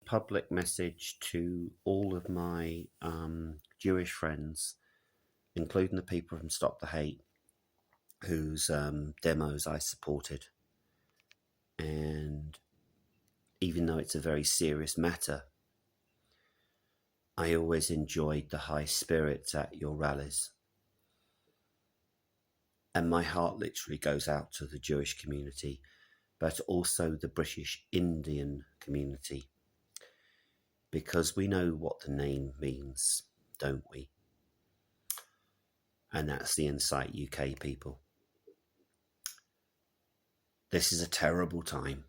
public message to all of my Jewish friends, including the people from Stop the Hate, whose demos I supported. And even though it's a very serious matter, I always enjoyed the high spirits at your rallies. And my heart literally goes out to the Jewish community, but also the British Indian community, because we know what the name means, don't we? And that's the Insight UK people. This is a terrible time.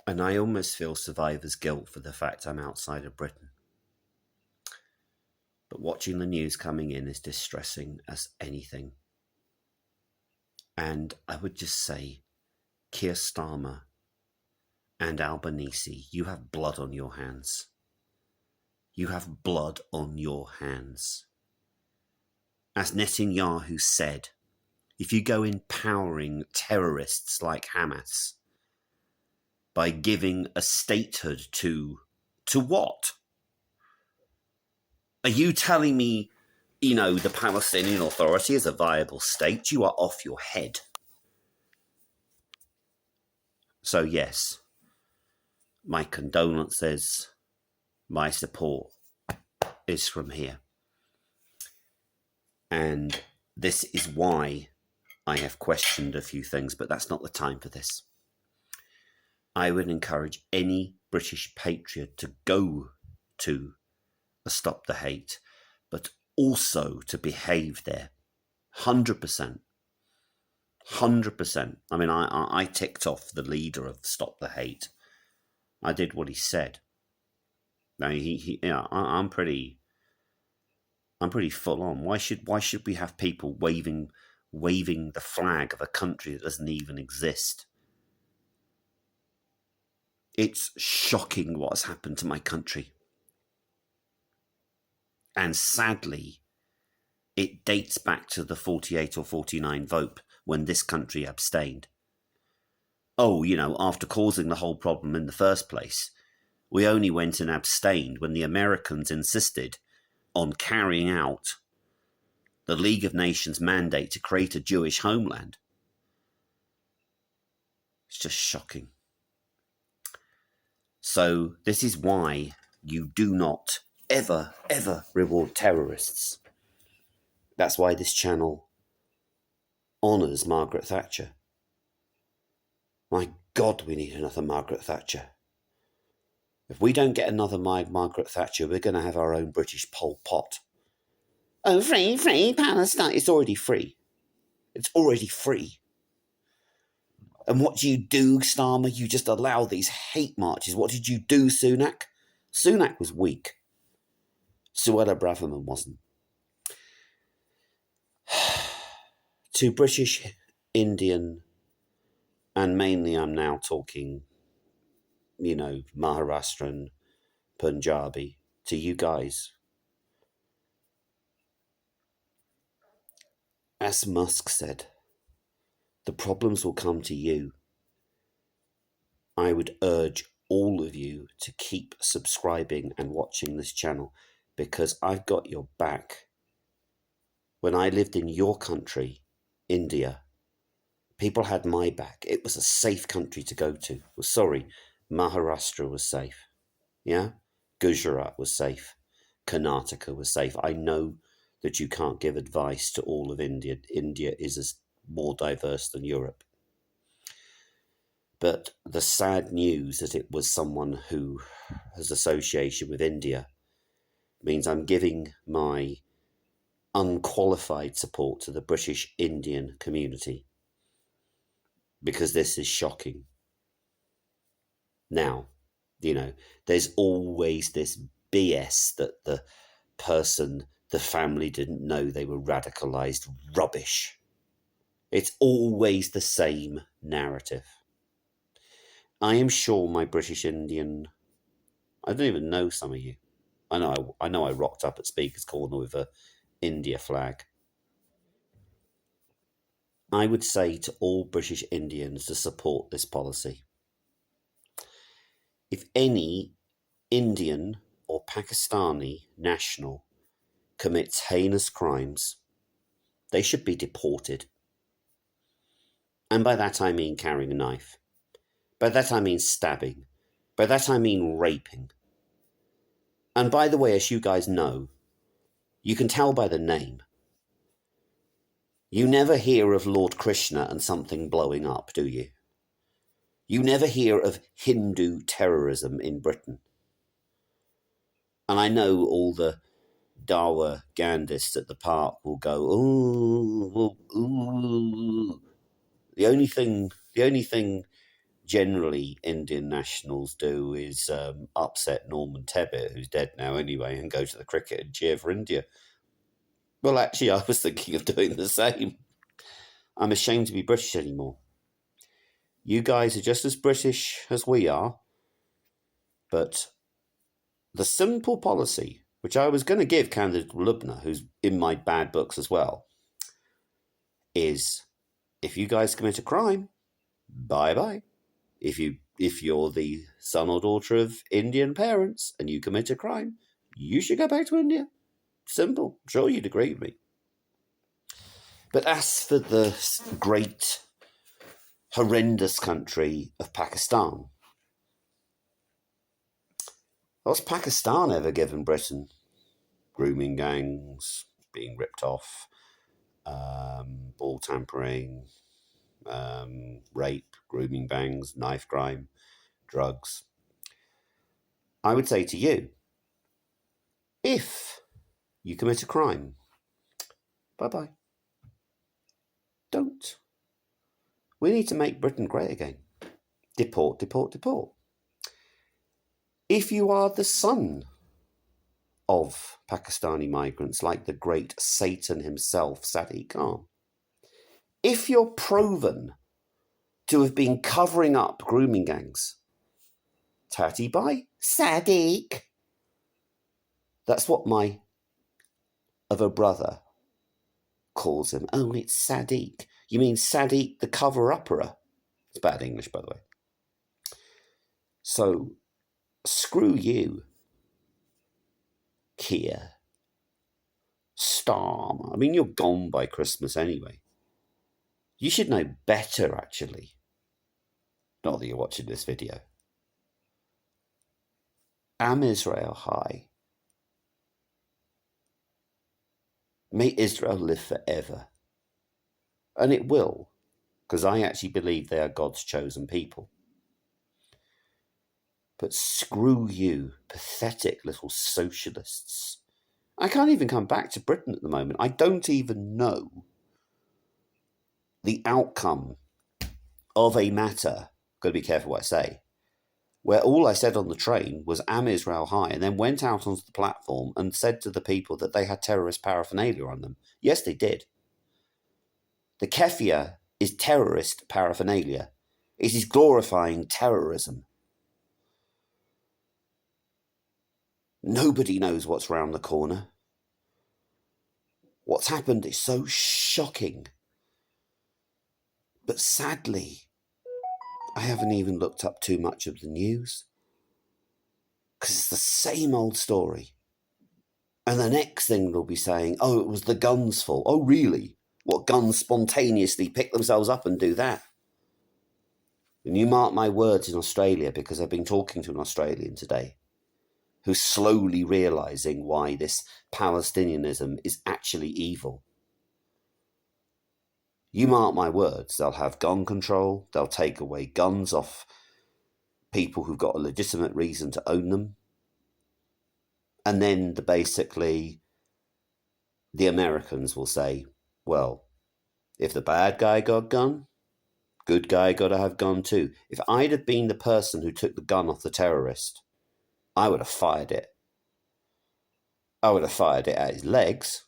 And I almost feel survivor's guilt for the fact I'm outside of Britain. But watching the news coming in is distressing as anything. And I would just say, Keir Starmer and Albanese, you have blood on your hands. You have blood on your hands. As Netanyahu said, if you go empowering terrorists like Hamas by giving a statehood to what? Are you telling me, the Palestinian Authority is a viable state? You are off your head. So yes, my condolences, my support is from here. And this is why I have questioned a few things, but that's not the time for this. I would encourage any British patriot to go to a Stop the Hate, but also to behave there. 100%. 100%. I mean, I ticked off the leader of Stop the Hate. I did what he said. Now I'm pretty full on. Why should we have people waving the flag of a country that doesn't even exist? It's shocking what has happened to my country. And sadly, it dates back to the 48 or 49 vote when this country abstained. Oh, after causing the whole problem in the first place, we only went and abstained when the Americans insisted on carrying out the League of Nations mandate to create a Jewish homeland. It's just shocking. So this is why you do not ever, ever reward terrorists. That's why this channel honours Margaret Thatcher. My God, we need another Margaret Thatcher. If we don't get another Margaret Thatcher, we're going to have our own British Pol Pot. Oh, free Palestine. It's already free. It's already free. And what do you do, Starmer? You just allow these hate marches. What did you do, Sunak? Sunak was weak. Suella Braverman wasn't. To British, Indian, and mainly I'm now talking, Maharashtrian, Punjabi, to you guys. As Musk said, the problems will come to you. I would urge all of you to keep subscribing and watching this channel, because I've got your back. When I lived in your country, India, people had my back. It was a safe country to go to. Well, sorry, Maharashtra was safe. Yeah? Gujarat was safe. Karnataka was safe. I know that you can't give advice to all of India. India is more diverse than Europe. But the sad news that it was someone who has association with India means I'm giving my unqualified support to the British Indian community, because this is shocking. Now, there's always this BS that the family didn't know they were radicalized. Rubbish. It's always the same narrative. I am sure my British Indian, I don't even know some of you. I know I rocked up at Speaker's Corner with a India flag. I would say to all British Indians to support this policy. if any Indian or Pakistani national commits heinous crimes, they should be deported. And by that I mean carrying a knife. By that I mean stabbing. By that I mean raping. And by the way, as you guys know, you can tell by the name. You never hear of Lord Krishna and something blowing up, do you? You never hear of Hindu terrorism in Britain. And I know all the Dawa Gandhists at the park will go, ooh, ooh. The only thing generally Indian nationals do is upset Norman Tebbit, who's dead now anyway, and go to the cricket and cheer for India. Well, actually, I was thinking of doing the same. I'm ashamed to be British anymore. You guys are just as British as we are, but the simple policy, which I was going to give candidate Lubna, who's in my bad books as well, is if you guys commit a crime, bye-bye. If you're the son or daughter of Indian parents and you commit a crime, you should go back to India. Simple. I'm sure you'd agree with me. But as for the great, horrendous country of Pakistan, what's Pakistan ever given Britain? Grooming gangs, being ripped off, ball tampering, rape, grooming bangs, knife crime, drugs. I would say to you, if you commit a crime, bye-bye. Don't. We need to make Britain great again. Deport, deport, deport. If you are the son of Pakistani migrants like the great Satan himself, Sadiq Khan, if you're proven to have been covering up grooming gangs, tatty bye, Sadiq. That's what my other brother calls him. Oh, it's Sadiq. You mean Sadiq the cover-upperer? It's bad English, by the way. So, screw you, Keir Starmer. I mean, you're gone by Christmas anyway. You should know better, actually. Not that you're watching this video. Am Israel high? May Israel live forever. And it will, because I actually believe they are God's chosen people. But screw you, pathetic little socialists. I can't even come back to Britain at the moment. I don't even know the outcome of a matter, got to be careful what I say, where all I said on the train was Am Israel high, and then went out onto the platform and said to the people that they had terrorist paraphernalia on them. Yes, they did. The keffiyeh is terrorist paraphernalia. It is glorifying terrorism. Nobody knows what's round the corner. What's happened is so shocking. But sadly, I haven't even looked up too much of the news, because it's the same old story. And the next thing they'll be saying, oh, it was the guns' fault. Oh, really? What, guns spontaneously pick themselves up and do that? And you mark my words in Australia, because I've been talking to an Australian today who's slowly realising why this Palestinianism is actually evil. You mark my words, they'll have gun control, they'll take away guns off people who've got a legitimate reason to own them. And then basically the Americans will say, well, if the bad guy got a gun, good guy got to have gun too. If I'd have been the person who took the gun off the terrorist, I would have fired it. I would have fired it at his legs.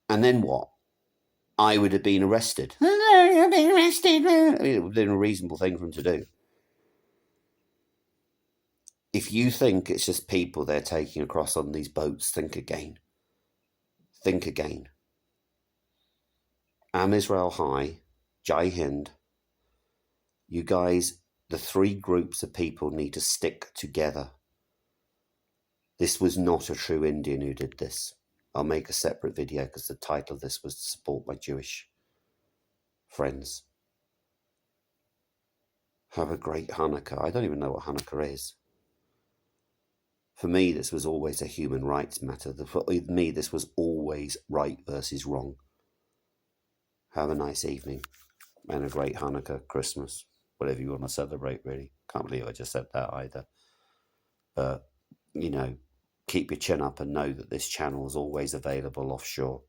And then what? I would have been arrested. I've been arrested. It would have been a reasonable thing for him to do. If you think it's just people they're taking across on these boats, think again. Think again. Am Israel high, Jai Hind. You guys the three groups of people need to stick together. This was not a true Indian who did this. I'll make a separate video because the title of this was to support my Jewish friends. Have a great Hanukkah. I don't even know what Hanukkah is. For me, this was always a human rights matter. For me, this was always right versus wrong. Have a nice evening and a great Hanukkah, Christmas, whatever you want to celebrate, really. Can't believe I just said that either. But, you know, keep your chin up and know that this channel is always available offshore.